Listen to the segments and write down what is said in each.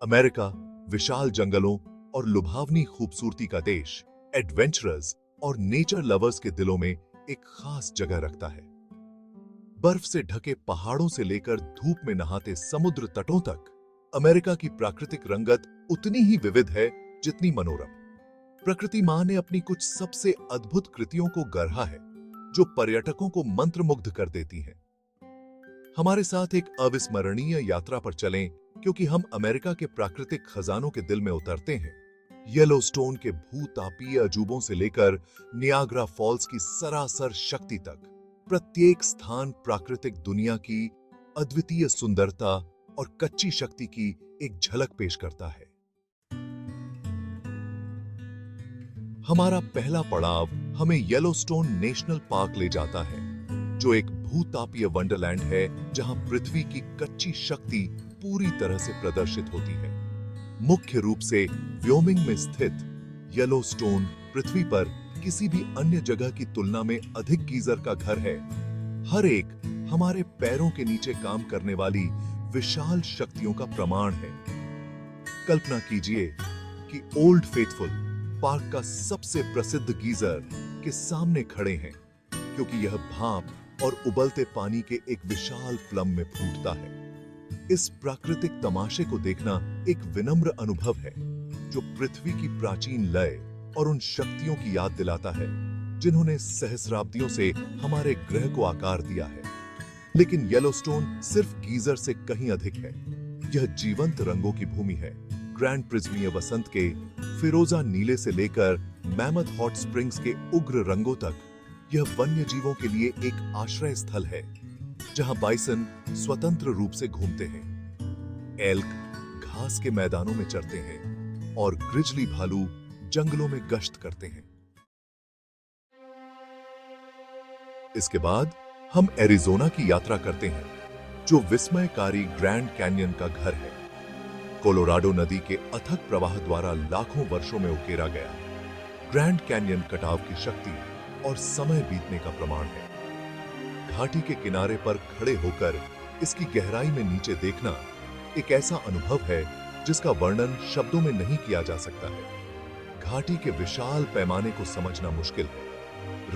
America विशाल जंगलों और लुभावनी खूबसूरती का देश, एडवेंचरर्स और नेचर लवर्स के दिलों में एक खास जगह रखता है। बर्फ से ढके पहाड़ों से लेकर धूप में नहाते समुद्र तटों तक, अमेरिका की प्राकृतिक रंगत उतनी ही विविध है जितनी मनोरम। प्रकृति मां ने अपनी कुछ सबसे अद्भुत कृतियों को गढ़ा है, जो पर्यटकों को मंत्रमुग्ध कर देती हैं। हमारे साथ एक अविस्मरणीय यात्रा पर चलें, क्योंकि हम अमेरिका के प्राकृतिक खजानों के दिल में उतरते हैं। येलोस्टोन के भूतापीय अजूबों से लेकर नियाग्रा फॉल्स की सरासर शक्ति तक, प्रत्येक स्थान प्राकृतिक दुनिया की अद्वितीय सुंदरता और कच्ची शक्ति की एक झलक पेश करता है। हमारा पहला पड़ाव हमें येलोस्टोन नेशनल पार्क ले जाता है, जो एक भूतापीय वंडरलैंड है जहां पृथ्वी की कच्ची शक्ति पूरी तरह से प्रदर्शित होती है। मुख्य रूप से व्योमिंग में स्थित येलोस्टोन पृथ्वी पर किसी भी अन्य जगह की तुलना में अधिक गीजर का घर है। हर एक हमारे पैरों के नीचे काम करने वाली विशाल शक्तियों का प्रमाण है। कल्पना कीजिए कि ओल्ड फेथफुल पार्क का सबसे प्रसिद्ध गीजर के सामने खड़े हैं, क्योंकि यह भाप और उबलते पानी के एक विशाल प्लम में फूटता है। इस प्राकृतिक तमाशे को देखना एक विनम्र अनुभव है, जो पृथ्वी की प्राचीन लय और उन शक्तियों की याद दिलाता है जिन्होंने सहस्राब्दियों से हमारे ग्रह को आकार दिया है। लेकिन येलोस्टोन सिर्फ गीजर से कहीं अधिक है। यह जीवंत रंगों की भूमि है। ग्रैंड प्रिज्मीय वसंत के फिरोजा नीले से लेकर मैमथ हॉट स्प्रिंग्स के उग्र रंगों तक, यह वन्य जीवों के लिए एक आश्रय स्थल है, जहां बाइसन स्वतंत्र रूप से घूमते हैं, एल्क घास के मैदानों में चरते हैं और ग्रिजली भालू जंगलों में गश्त करते हैं। इसके बाद हम एरिज़ोना की यात्रा करते हैं, जो विस्मयकारी ग्रैंड कैन्यन का घर है। कोलोराडो नदी के अथक प्रवाह द्वारा लाखों वर्षों में उकेरा गया ग्रैंड कैन्यन कटाव की शक्ति और समय बीतने का प्रमाण है। घाटी के किनारे पर खड़े होकर इसकी गहराई में नीचे देखना एक ऐसा अनुभव है जिसका वर्णन शब्दों में नहीं किया जा सकता है। घाटी के विशाल पैमाने को समझना मुश्किल है।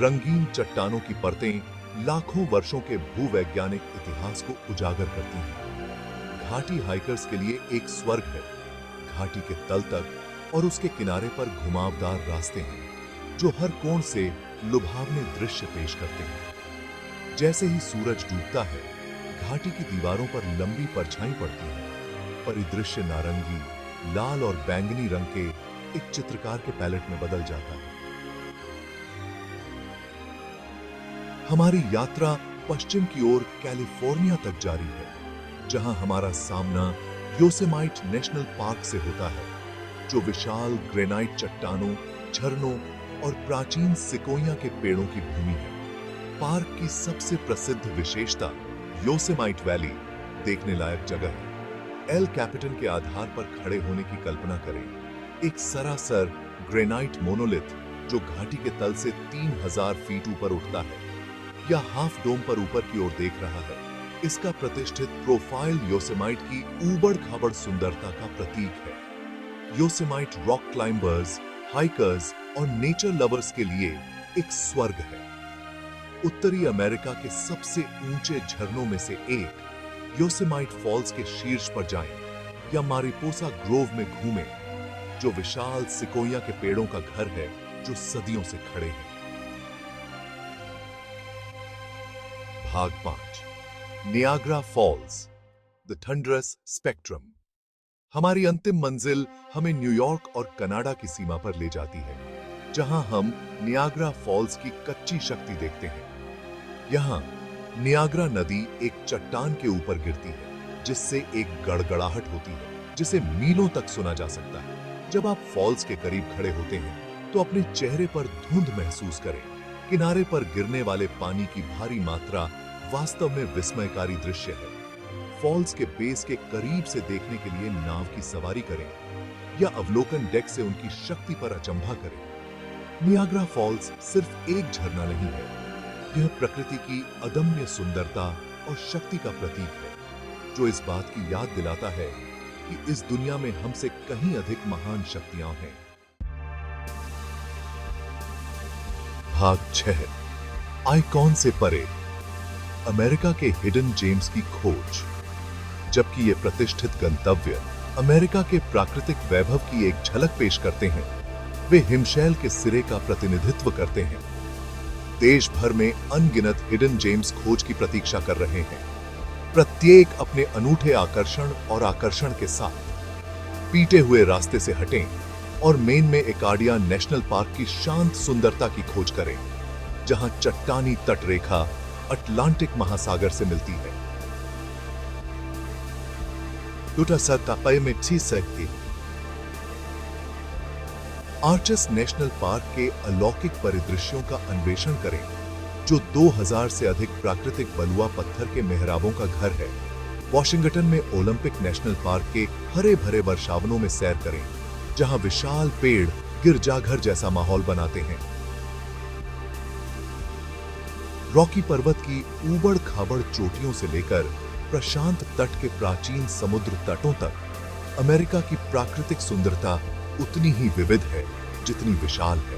रंगीन चट्टानों की परतें लाखों वर्षों के भूवैज्ञानिक इतिहास को उजागर करती हैं। घाटी हाइकर्स के लिए एक स्वर्ग है। घाटी के तल तक और उसके किनारे पर घुमावदार रास्ते हैं, जो हर कोण से लुभावने दृश्य पेश करते हैं। जैसे ही सूरज डूबता है, घाटी की दीवारों पर लंबी परछाई पड़ती है। परिदृश्य नारंगी, लाल और बैंगनी रंग के एक चित्रकार के पैलेट में बदल जाता है। हमारी यात्रा पश्चिम की ओर कैलिफोर्निया तक जारी है, जहां हमारा सामना योसेमाइट नेशनल पार्क से होता है, जो विशाल ग्रेनाइट चट्टानों, झरनों और प्राचीन सिकोया के पेड़ों की भूमि है। पार्क की सबसे प्रसिद्ध विशेषता योसेमाइट वैली देखने लायक जगह है। एल कैपिटन के आधार पर खड़े होने की कल्पना करें। एक सरासर ग्रेनाइट मोनोलिथ जो घाटी के तल से 3000 फीट ऊपर उठता है या हाफ डोम पर ऊपर की ओर देख रहा है। इसका प्रतिष्ठित प्रोफाइल योसेमाइट की ऊबड़-खाबड़ सुंदरता का प्रतीक है। योसेमाइट रॉक क्लाइंबर्स, हाइकर्स और नेचर लवर्स के लिए एक स्वर्ग है। उत्तरी अमेरिका के सबसे ऊंचे झरनों में से एक योसेमाइट फॉल्स के शीर्ष पर जाएं या मारिपोसा ग्रोव में घूमें, जो विशाल सिकोया के पेड़ों का घर है जो सदियों से खड़े हैं। भाग 5, Niagara Falls, the thunderous spectrum. हमारी अंतिम मंजिल हमें न्यूयॉर्क और कनाडा की सीमा पर ले जाती है, जहां हम नियाग्रा फॉल्स की कच्ची शक्ति देखते हैं। यहां नियाग्रा नदी एक चट्टान के ऊपर गिरती है, जिससे एक गड़गड़ाहट होती है जिसे मीलों तक सुना जा सकता है। जब आप फॉल्स के करीब खड़े होते हैं, तो अपने चेहरे पर धुंध महसूस करें। किनारे पर गिरने वाले पानी की भारी मात्रा वास्तव में विस्मयकारी दृश्य है। फॉल्स के बेस के करीब से देखने के लिए नाव की सवारी करें या अवलोकन डेक से उनकी शक्ति पर अचंभा करें। नियाग्रा फॉल्स सिर्फ एक झरना नहीं है, यह प्रकृति की अदम्य सुंदरता और शक्ति का प्रतीक है, जो इस बात की याद दिलाता है कि इस दुनिया में हमसे कहीं अधिक महान शक्तियां हैं। भाग 6, आइकॉन से परे, अमेरिका के हिडन जेम्स की खोज। जबकि ये प्रतिष्ठित गंतव्य अमेरिका के प्राकृतिक वैभव की एक झलक पेश करते हैं, वे हिमशैल के सिरे का प्रतिनिधित्व करते हैं। देश भर में अनगिनत हिडन जेम्स खोज की प्रतीक्षा कर रहे हैं, प्रत्येक अपने अनूठे आकर्षण के साथ। पीटे हुए रास्ते से हटें और मेन में एकार्डिया नेशनल पार्क की शांत सुंदरता की खोज करें, जहां चट्टानी तटरेखा अटलांटिक महासागर से मिलती है। आर्चेस नेशनल पार्क के अलौकिक परिदृश्यों का अन्वेषण करें, जो 2000 से अधिक प्राकृतिक बलुआ पत्थर के मेहराबों का घर है। वॉशिंगटन में ओलंपिक नेशनल पार्क के हरे भरे वर्षावनों में सैर करें, जहां विशाल पेड़ गिरजाघर जैसा माहौल बनाते हैं। रॉकी पर्वत की ऊबड़ खाबड़ चोटियों से लेकर प्रशांत तट के प्राचीन समुद्र तटों तक अमेरिका की प्राकृतिक सुंदरता उतनी ही विविध है जितनी विशाल है।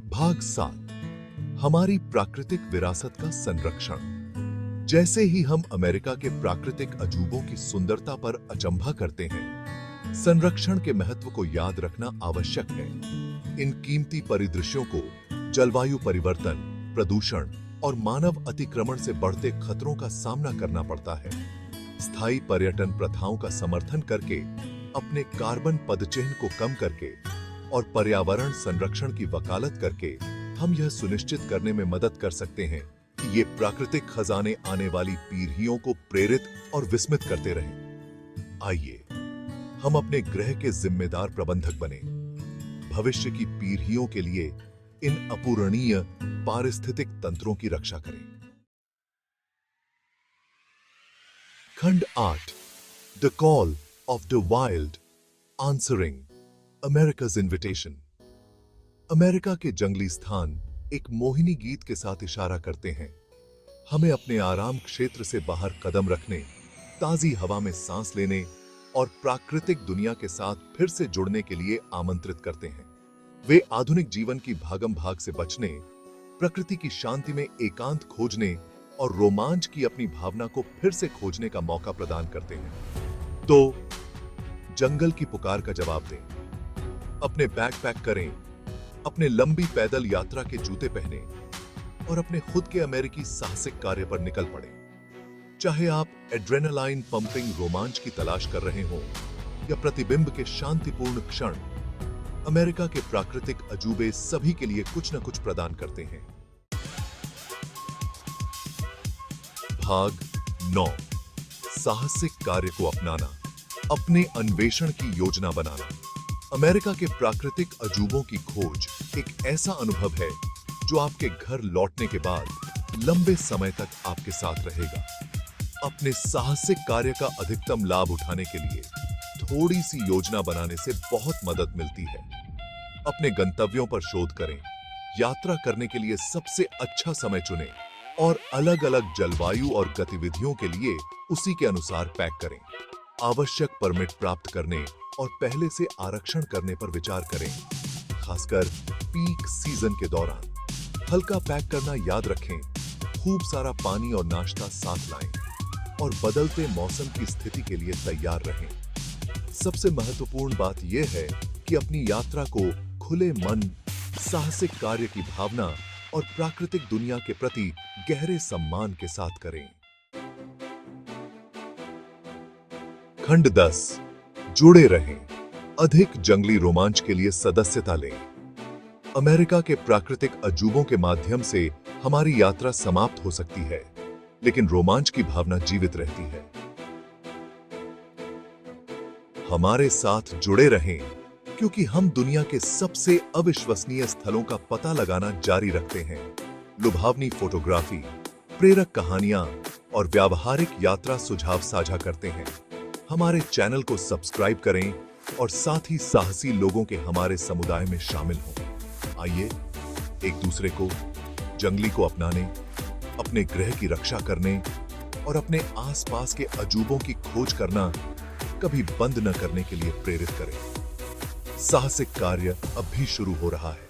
भाग 7, हमारी प्राकृतिक विरासत का संरक्षण। जैसे ही हम अमेरिका के प्राकृतिक अजूबों की सुंदरता पर अचंभा करते हैं, संरक्षण के महत्व को याद रखना आवश्यक है। इन कीमती परिदृश्यों को जलवायु परिवर्तन, प्रदूषण और मानव अतिक्रमण से बढ़ते खतरों का सामना करना पड़ता है। स्थायी पर्यटन प्रथाओं का समर्थन करके, अपने कार्बन पदचिह्न को कम करके और पर्यावरण संरक्षण की वकालत करके हम यह सुनिश्चित करने में मदद कर सकते हैं कि ये प्राकृतिक खजाने आने वाली पीढ़ियों को प्रेरित और विस्मित करते रहें। आइए हम अपने ग्रह के जिम्मेदार प्रबंधक बने, भविष्य की पीढ़ियों के लिए इन अपूरणीय पारिस्थितिक तंत्रों की रक्षा करें। खंड 8, the call of the wild, answering America's invitation. America के जंगली स्थान एक मोहिनी गीत के साथ इशारा करते हैं, हमें अपने आराम क्षेत्र से बाहर कदम रखने, ताजी हवा में सांस लेने और प्राकृतिक दुनिया के साथ फिर से जुड़ने के लिए आमंत्रित करते हैं। वे आधुनिक जीवन की भागम भाग से बचने, प्रकृति की शांति में एकांत खोजने और रोमांच की अपनी भावना को फिर से खोजने का मौका प्रदान करते हैं। तो जंगल की पुकार का जवाब दें, अपने बैकपैक करें, अपने लंबी पैदल यात्रा के जूते पहने और अपने खुद के अमेरिकी साहसिक कार्य पर निकल पड़े। चाहे आप एड्रेनालाइन पंपिंग रोमांच की तलाश कर रहे हों या प्रतिबिंब के शांतिपूर्ण क्षण, अमेरिका के प्राकृतिक अजूबे सभी के लिए कुछ न कुछ प्रदान करते हैं। भाग 9, साहसिक कार्य को अपनाना, अपने अन्वेषण की योजना बनाना। अमेरिका के प्राकृतिक अजूबों की खोज एक ऐसा अनुभव है जो आपके घर लौटने के बाद लंबे समय तक आपके साथ रहेगा। अपने साहसिक कार्य का अधिकतम लाभ उठाने के लिए थोड़ी सी योजना बनाने से बहुत मदद मिलती है। अपने गंतव्यों पर शोध करें, यात्रा करने के लिए सबसे अच्छा समय चुनें और अलग-अलग जलवायु और गतिविधियों के लिए उसी के अनुसार पैक करें। आवश्यक परमिट प्राप्त करने और पहले से आरक्षण करने पर विचार करें, खासकर पीक सीजन के दौरान। हल्का पैक करना याद रखें, खूब सारा पानी और नाश्ता साथ लाएं और बदलते मौसम की स्थिति के लिए तैयार रहें। सबसे महत्वपूर्ण बात यह है कि अपनी यात्रा को खुले मन, साहसिक कार्य की भावना और प्राकृतिक दुनिया के प्रति गहरे सम्मान के साथ करें। खंड 10, जुड़े रहें, अधिक जंगली रोमांच के लिए सदस्यता लें। अमेरिका के प्राकृतिक अजूबों के माध्यम से हमारी यात्रा समाप्त हो सकती है, लेकिन रोमांच की भावना जीवित रहती है। हमारे साथ जुड़े रहें, क्योंकि हम दुनिया के सबसे अविश्वसनीय स्थलों का पता लगाना जारी रखते हैं। लुभावनी फोटोग्राफी, प्रेरक कहानियां और व्यावहारिक यात्रा सुझाव साझा करते हैं। हमारे चैनल को सब्सक्राइब करें और साथ ही साहसी लोगों के हमारे समुदाय में शामिल हों। आइए एक दूसरे को, जंगली को अपनाने, अपने ग्रह की रक्षा करने और अपने आसपास के अजूबों की खोज करना कभी बंद न करने के लिए प्रेरित करें। साहसिक कार्य अब भी शुरू हो रहा है।